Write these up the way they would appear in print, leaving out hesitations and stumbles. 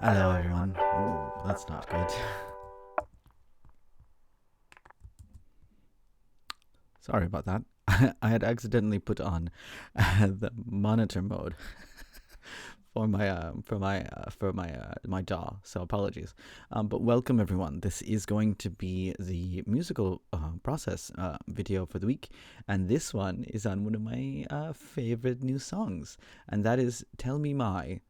Hello, everyone. Ooh, that's not good. Sorry about that. I had accidentally put on the monitor mode for my jaw, so apologies. But welcome everyone. This is going to be the musical process video for the week, and this one is on one of my favorite new songs, and that is "Tell Me My."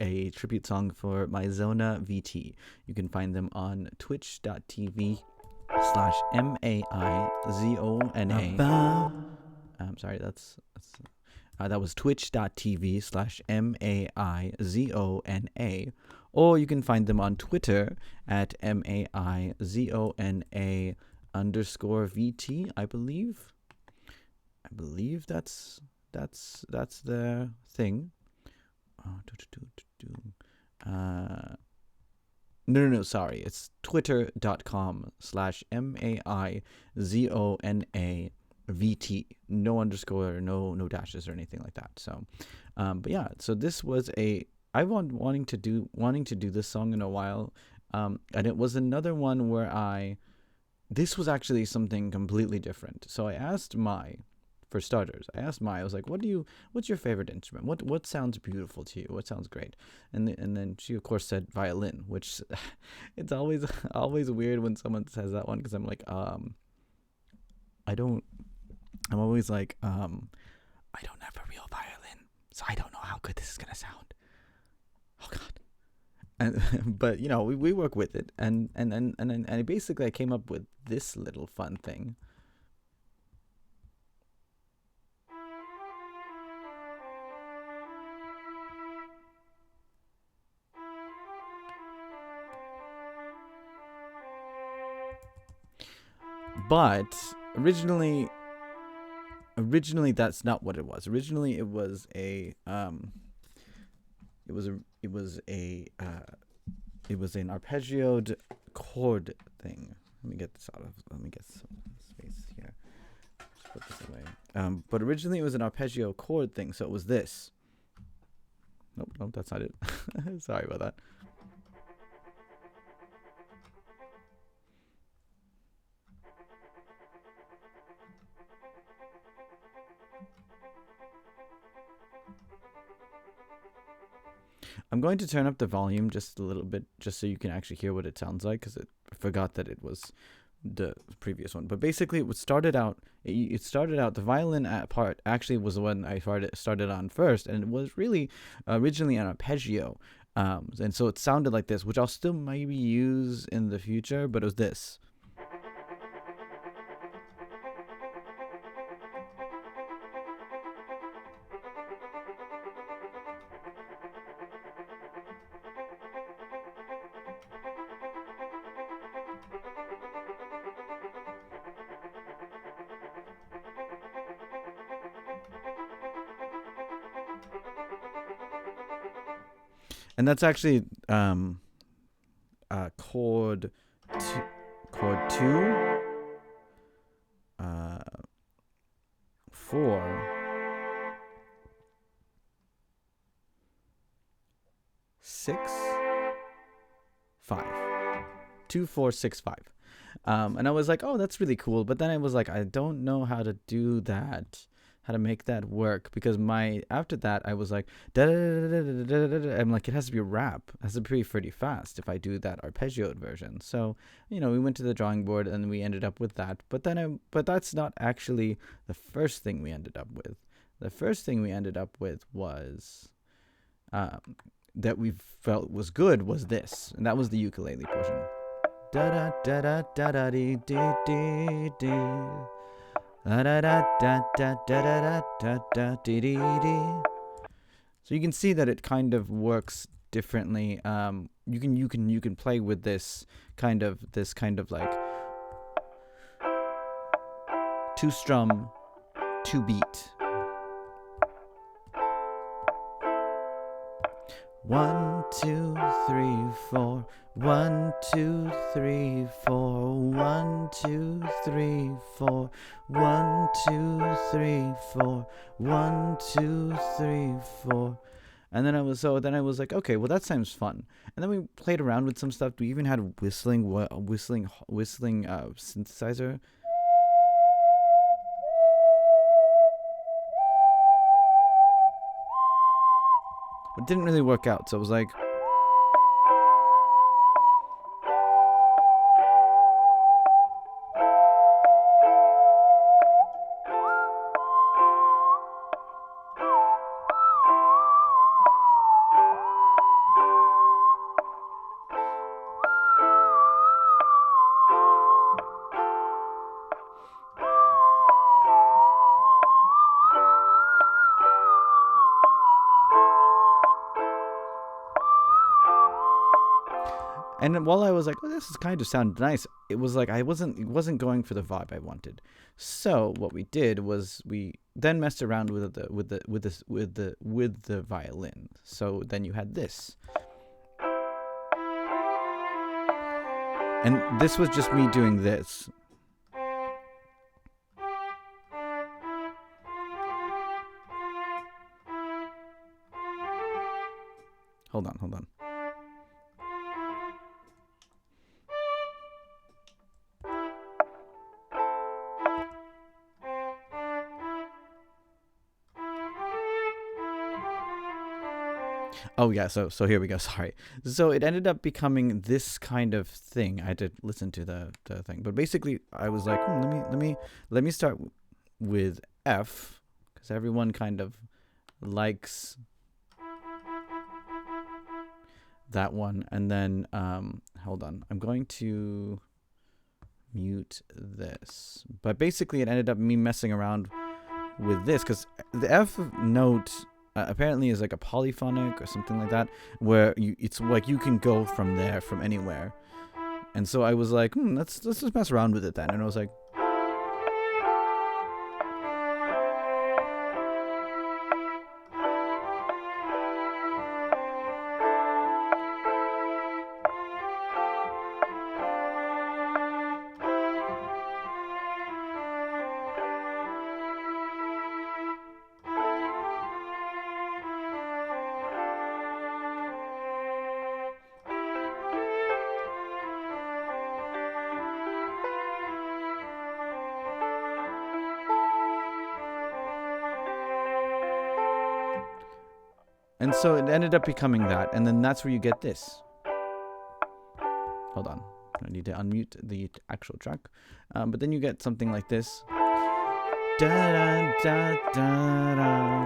A tribute song for my Zona VT. You can find them on twitch.tv/MAIZONA. I'm sorry, that was twitch.tv/MAIZONA. Or you can find them on Twitter at MAIZONA_VT, I believe. I believe that's their thing. No, sorry. It's twitter.com/MAIZONAVT. No underscore, no dashes or anything like that. So, but yeah. So this was wanting to do this song in a while, and it was another one where this was actually something completely different. So I asked for starters, I was like, what's your favorite instrument? What sounds beautiful to you? What sounds great? And then she of course said violin, which it's always weird when someone says that one, because I'm like, I'm always like, I don't have a real violin, so I don't know how good this is gonna sound. Oh God. And but we work with it, and basically I came up with this little fun thing. But originally that's not what it was. Originally it was an arpeggiated chord thing. Let me get some space here. Just put this away. But originally it was an arpeggio chord thing, so it was this. Nope, that's not it. Sorry about that. I'm going to turn up the volume just a little bit, just so you can actually hear what it sounds like, because I forgot that it was the previous one. But basically, it started out the violin part actually was the one I started on first, and it was really originally an arpeggio, and so it sounded like this, which I'll still maybe use in the future, but it was this. And that's actually chord 2, 4, 6, 5. 2, 4, 6, 5. And I was like, oh, that's really cool. But then I was like, I don't know how to do that, how to make that work, because after that I was like, I'm like, it has to be a rap. It has to be pretty fast if I do that arpeggioed version. So we went to the drawing board and we ended up with that. But that's not actually the first thing we ended up with. The first thing we ended up with was that we felt was good was this, and that was the ukulele portion. Da da da da da da dee dee dee dee. Da da da da da da da da dee dee dee. So you can see that it kind of works differently. You can play with this kind of like 2-strum, 2-beat. 1, 2, 3, 4. 1, 2, 3, 4. 1, 2, 3, 4. 1, 2, 3, 4. 1, 2, 3, 4. And then I was like, okay, well that sounds fun. And then we played around with some stuff. We even had a whistling synthesizer. But it didn't really work out. So I was like, and while I was like, oh, this is kind of sound nice, it was like it wasn't going for the vibe I wanted. So what we did was we then messed around with the violin. So then you had this. And this was just me doing this. Hold on. Oh yeah, so here we go. Sorry. So it ended up becoming this kind of thing. I had to listen to the thing, but basically I was like, let me start with F, because everyone kind of likes that one. And then hold on, I'm going to mute this. But basically it ended up me messing around with this, because the F note apparently is like a polyphonic or something like that, where it's like you can go from there, from anywhere. And so I was like, let's just mess around with it then. And I was like, and so it ended up becoming that, and then that's where you get this. Hold on, I need to unmute the actual track. But then you get something like this. Da da da da da.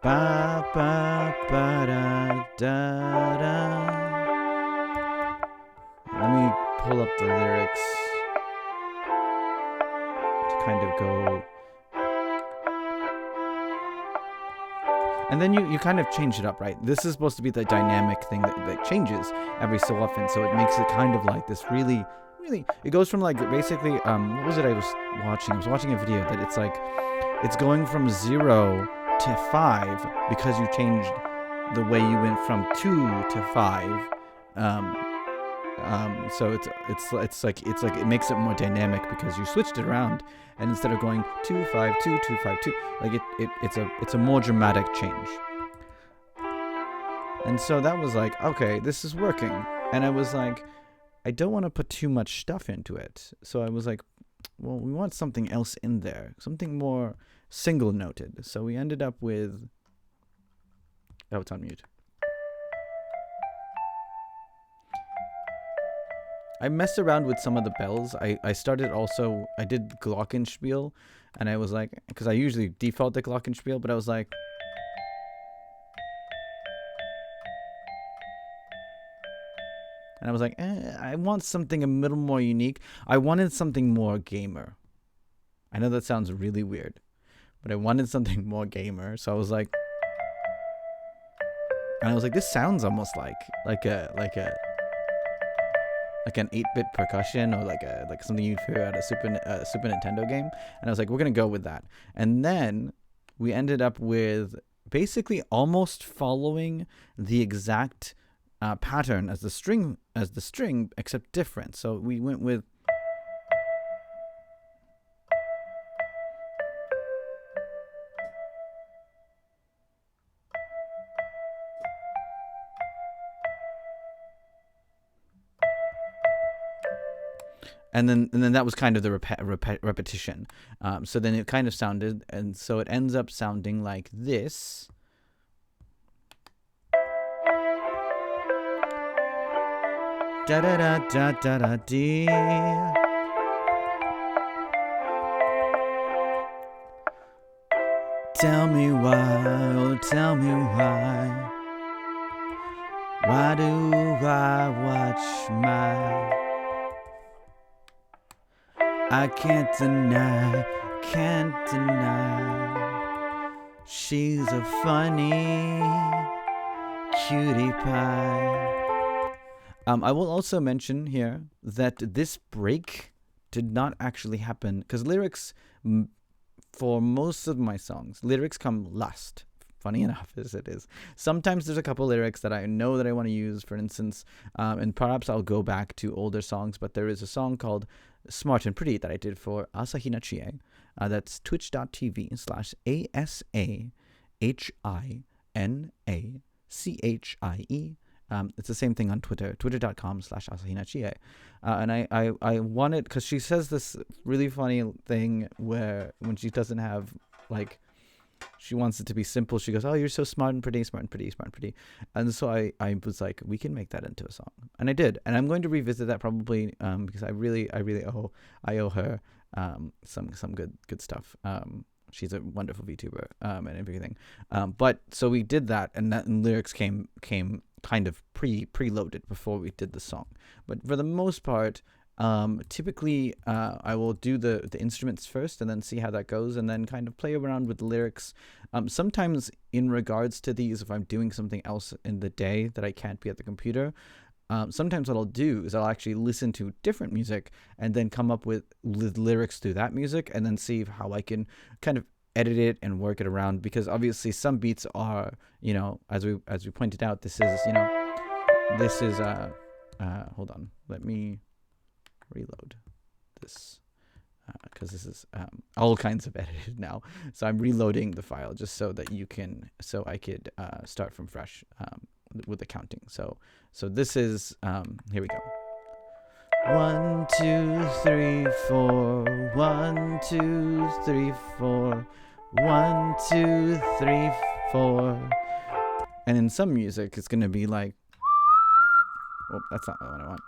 Ba ba ba da da da. Let me pull up the lyrics to kind of go. And then you kind of change it up, right? This is supposed to be the dynamic thing that changes every so often. So it makes it kind of like this really, it goes from like basically, what was it I was watching? I was watching a video that it's like, it's going from 0 to 5 because you changed the way you went from 2 to 5. So it's like it makes it more dynamic because you switched it around, and instead of going 2 5 2 2 5 2, like it's a more dramatic change. And so that was like, okay, this is working. And I was like, I don't want to put too much stuff into it. So I was like, well, we want something else in there, something more single noted. So we ended up with, oh, it's on mute. I messed around with some of the bells. I started also, I did Glockenspiel, and I was like, because I usually default to Glockenspiel, but I was like, and I was like, I want something a little more unique. I wanted something more gamer. I know that sounds really weird, but I wanted something more gamer. So I was like, and I was like, this sounds almost like an 8-bit percussion, or like something you'd hear at a Super Nintendo game. And I was like, we're gonna go with that. And then we ended up with basically almost following the exact pattern as the string, except different. So we went with, and then that was kind of the repetition. So then it kind of sounded, and so it ends up sounding like this. Da da da da da da dee. Tell me why, oh tell me why. Why do I watch my... I can't deny, she's a funny cutie pie. I will also mention here that this break did not actually happen, because lyrics, for most of my songs, lyrics come last. Funny enough as it is. Sometimes there's a couple lyrics that I know that I want to use, for instance, and perhaps I'll go back to older songs, but there is a song called Smart and Pretty that I did for Asahina Chie. That's twitch.tv/ASAHINACHIE. It's the same thing on Twitter, twitter.com/Asahina Chie. And I wanted, because she says this really funny thing where when she doesn't have, like, she wants it to be simple. She goes, oh, you're so smart and pretty, smart and pretty, smart and pretty. And so I was like, we can make that into a song. And I did. And I'm going to revisit that probably because I really owe her some good stuff. She's a wonderful VTuber and everything. But so we did that, and lyrics came kind of preloaded before we did the song. But for the most part, typically I will do the instruments first and then see how that goes, and then kind of play around with the lyrics. Sometimes in regards to these, if I'm doing something else in the day that I can't be at the computer, sometimes what I'll do is I'll actually listen to different music and then come up with lyrics through that music, and then see how I can kind of edit it and work it around, because obviously some beats are, you know, as we pointed out, this is hold on, let me reload this, because this is all kinds of edited now, so I'm reloading the file just so that I could start from fresh with the counting. So this is here we go. 1 2 3 4 1 2 3 4 1 2 3 4. And in some music it's gonna be like, oh, that's not what I want.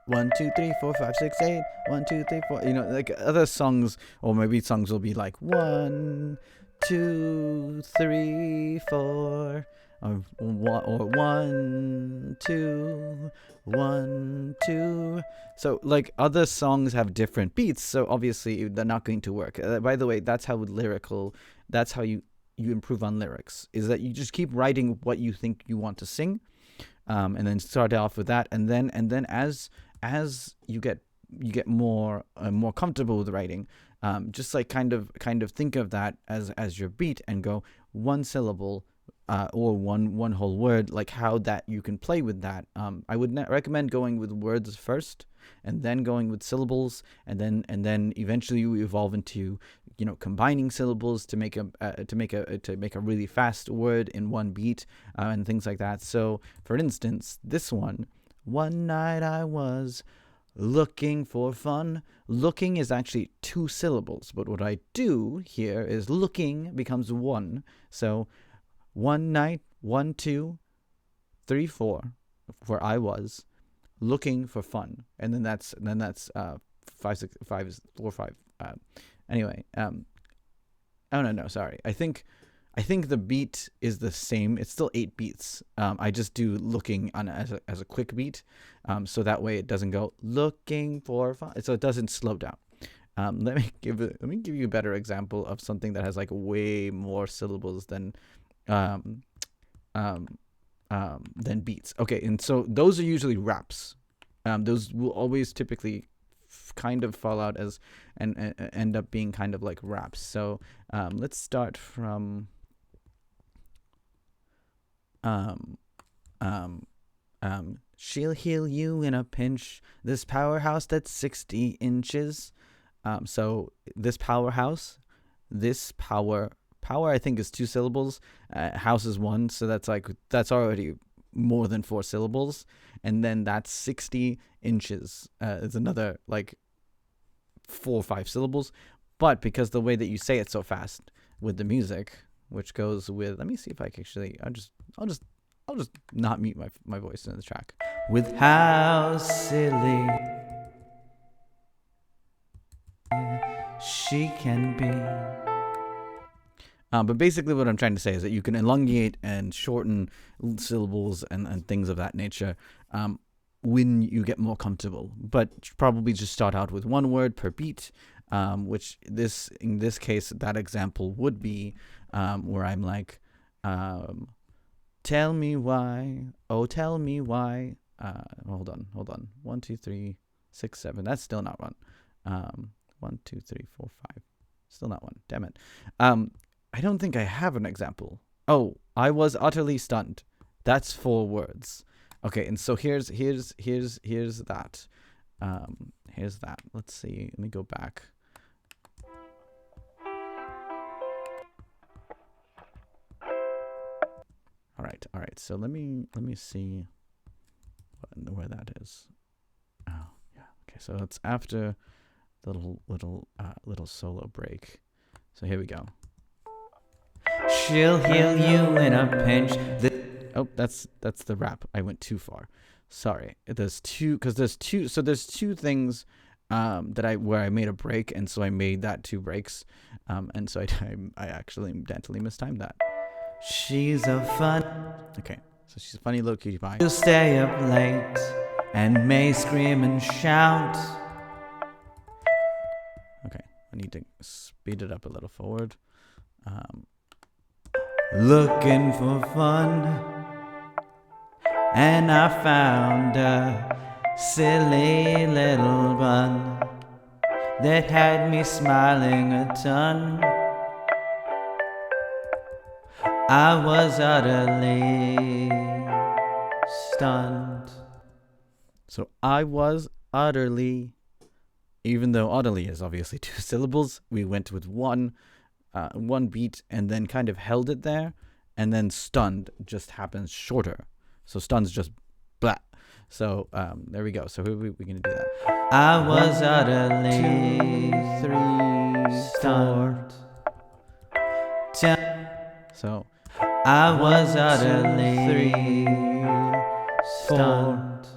1 2 3 4 5 6 8 1 2 3 4. You know, like other songs, or maybe songs will be like 1 2 3 4, or 1 2 1 2. So like other songs have different beats, so obviously they're not going to work. By the way, that's how you improve on lyrics, is that you just keep writing what you think you want to sing, and then start off with that, and then as you get more comfortable with writing, just like kind of think of that as your beat, and go one syllable or one whole word, like how that you can play with that. I would recommend going with words first, and then going with syllables, and then eventually you evolve into, you know, combining syllables to make a really fast word in one beat, and things like that. So for instance, this one night I was looking for fun. Looking is actually 2 syllables, but what I do here is looking becomes 1. So one night, 1 2 3 4, where I was looking for fun, and then that's 5 6 5 is 4 5. Anyway, oh no, sorry. I think the beat is the same. It's still 8 beats. I just do looking on as a quick beat, so that way it doesn't go looking for fun, so it doesn't slow down. Let me give you a better example of something that has like way more syllables than beats. Okay, and so those are usually raps. Those will always typically kind of fall out as and end up being kind of like raps. So let's start from she'll heal you in a pinch, this powerhouse that's 60 inches. So this powerhouse, this power I think is 2 syllables, house is 1, so that's already more than 4 syllables, and then that's 60 inches is another like 4 or 5 syllables. But because the way that you say it so fast with the music, which goes with, let me see if I can actually, I'll just not mute my voice in the track. With how silly she can be. But basically what I'm trying to say is that you can elongate and shorten syllables and things of that nature when you get more comfortable. But probably just start out with 1 word per beat, which in this case, that example would be where I'm like, tell me why, oh tell me why. Hold on. 1, 2, 3, 6, 7. That's still not one. 1, 2, 3, 4, 5. Still not one. Damn it. I don't think I have an example. Oh, I was utterly stunned. That's 4 words. Okay, and so here's that. Here's that. Let's see. Let me go back. All right. So let me see where that is. Oh, yeah. Okay, so it's after the little solo break. So here we go. She'll heal you in a pinch. Oh, that's the rap. I went too far. Sorry. There's two things where I made a break, and so I made that 2 breaks. And so I actually accidentally mistimed that. She's a fun. Okay, so she's a funny little cutie pie. She'll stay up late and may scream and shout. Okay, I need to speed it up a little forward. Looking for fun, and I found a silly little bun that had me smiling a ton. I was utterly stunned. So I was utterly, even though utterly is obviously 2 syllables, we went with one beat and then kind of held it there, and then stunned just happens shorter. So stunned's just blah. So there we go. So we're gonna do that. I was utterly 1, 2, 3, 4. So I was utterly stunned.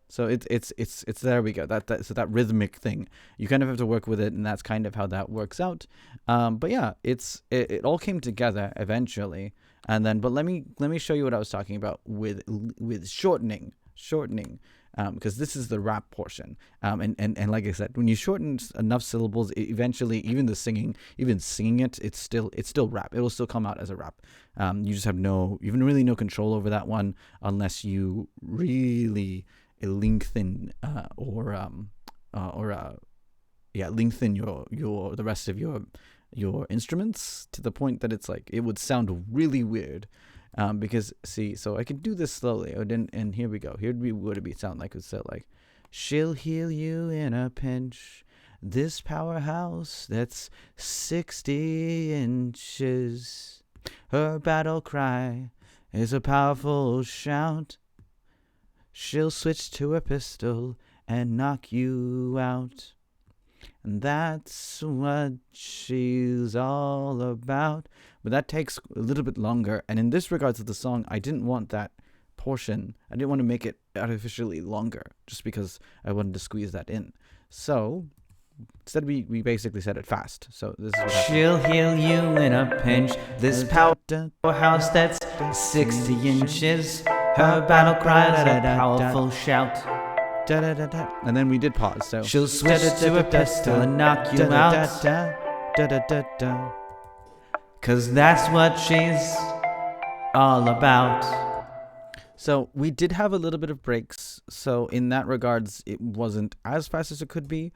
So it's there we go. So that rhythmic thing, you kind of have to work with it, and that's kind of how that works out. But yeah, it all came together eventually, and then. But let me show you what I was talking about with shortening, because this is the rap portion. And like I said, when you shorten enough syllables, eventually even singing it, it's still rap. It will still come out as a rap. You just have really no control over that one unless you really lengthen lengthen the rest of your instruments to the point that it's like it would sound really weird. Because see, so I can do this slowly, and here we go. Here would it sound like? It would sound like, she'll heal you in a pinch. This powerhouse that's 60 inches. Her battle cry is a powerful shout. She'll switch to a pistol and knock you out. And that's what she's all about. But that takes a little bit longer. And in this regards of the song, I didn't want that portion. I didn't want to make it artificially longer just because I wanted to squeeze that in. So instead we basically said it fast. So this is what happened. She'll heal you in a pinch. This powerhouse that's 60 inches. Her battle cry is a powerful shout. Da, da, da, da. And then we did pause. So she'll switch to a pistol and knock you out. Da, da, da, da. Cause that's what she's all about. So we did have a little bit of breaks. So in that regards, it wasn't as fast as it could be,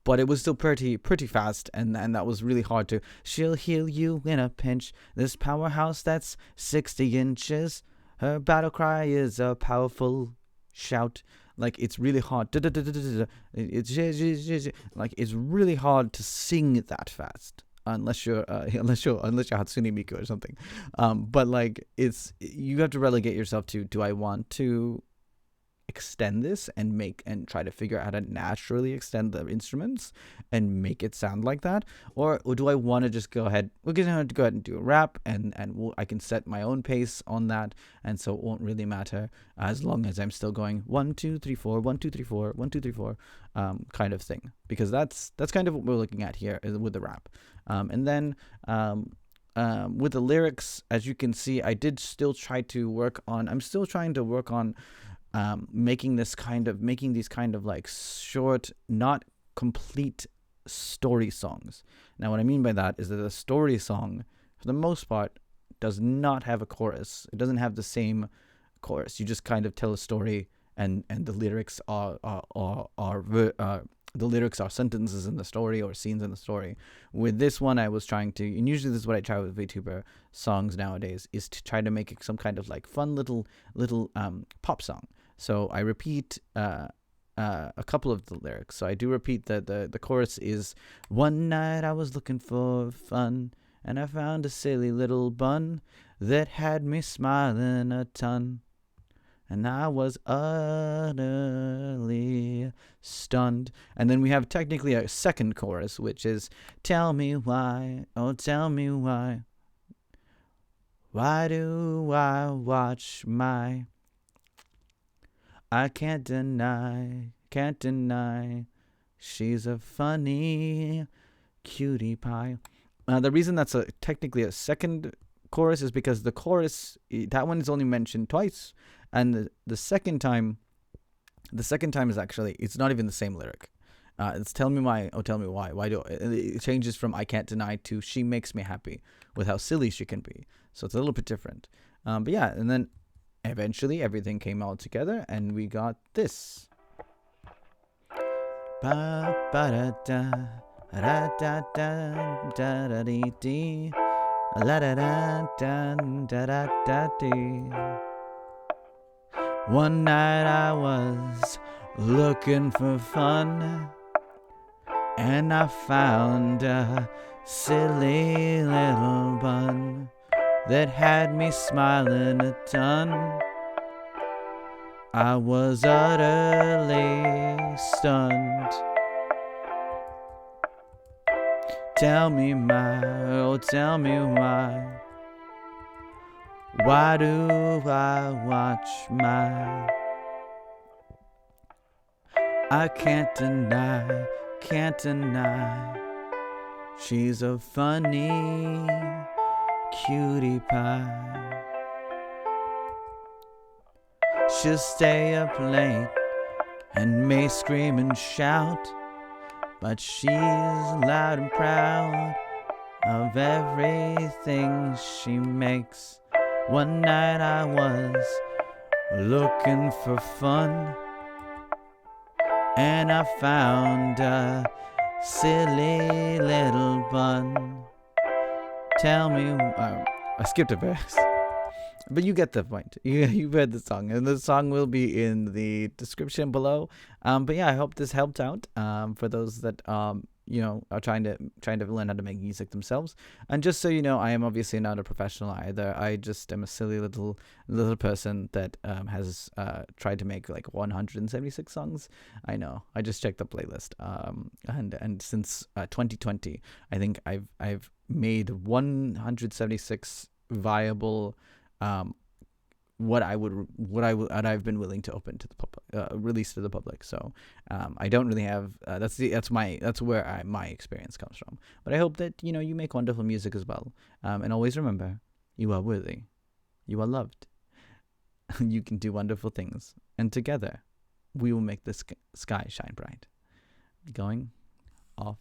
but it was still pretty fast, and that was really hard to. She'll heal you in a pinch. This powerhouse that's 60 inches. Her battle cry is a powerful shout. Like, it's really hard. It's like, it's really hard to sing that fast. unless you're Hatsune Miku or something. But like you have to relegate yourself to, do I want to extend this and try to figure out how to naturally extend the instruments and make it sound like that, or do I want to just go ahead and do a rap, and I can set my own pace on that, and so it won't really matter as long as I'm still going 1 2 3 4 1 2 3 4 1 2 3 4 kind of thing, because that's kind of what we're looking at here with the rap. And then with the lyrics, as you can see, I'm still trying to work on making these kind of like short, not complete story songs. Now, what I mean by that is that a story song, for the most part, does not have a chorus. It doesn't have the same chorus. You just kind of tell a story, and the lyrics are sentences in the story or scenes in the story. With this one, I was trying to, and usually this is what I try with VTuber songs nowadays, is to try to make it some kind of like fun little pop song. So I repeat a couple of the lyrics. So I do repeat that the chorus is, one night I was looking for fun, and I found a silly little bun that had me smiling a ton, and I was utterly stunned. And then we have technically a second chorus, which is, tell me why, oh tell me why do I watch my, I can't deny, she's a funny cutie pie. The reason that's technically a second chorus is because the chorus, that one is only mentioned twice, and the second time is actually, it's not even the same lyric. It's tell me why, oh tell me why it changes from I can't deny to she makes me happy, with how silly she can be. So it's a little bit different. But yeah, and then eventually everything came all together and we got this. Ba ba da da da da da da da dee dee, la da da da da da da dee. One night I was looking for fun, and I found a silly little bun that had me smiling a ton. I was utterly stunned. Tell me oh tell me why do I watch my, I can't deny, she's a funny cutie pie. She'll stay up late and may scream and shout, but she's loud and proud of everything she makes. One night I was looking for fun, and I found a silly little bun. Tell me, I skipped a verse, but you get the point. You read the song, and the song will be in the description below. But yeah, I hope this helped out for those that are trying to learn how to make music themselves. And just so you know, I am obviously not a professional either. I just am a silly little person that has tried to make like 176 songs. I know. I just checked the playlist. And since 2020, I think I've made 176 viable what I've been willing to open to the public, release to the public. So I don't really have that's where my experience comes from. But I hope that you make wonderful music as well. And always remember, you are worthy, you are loved, you can do wonderful things, and together we will make the sky shine bright. Going off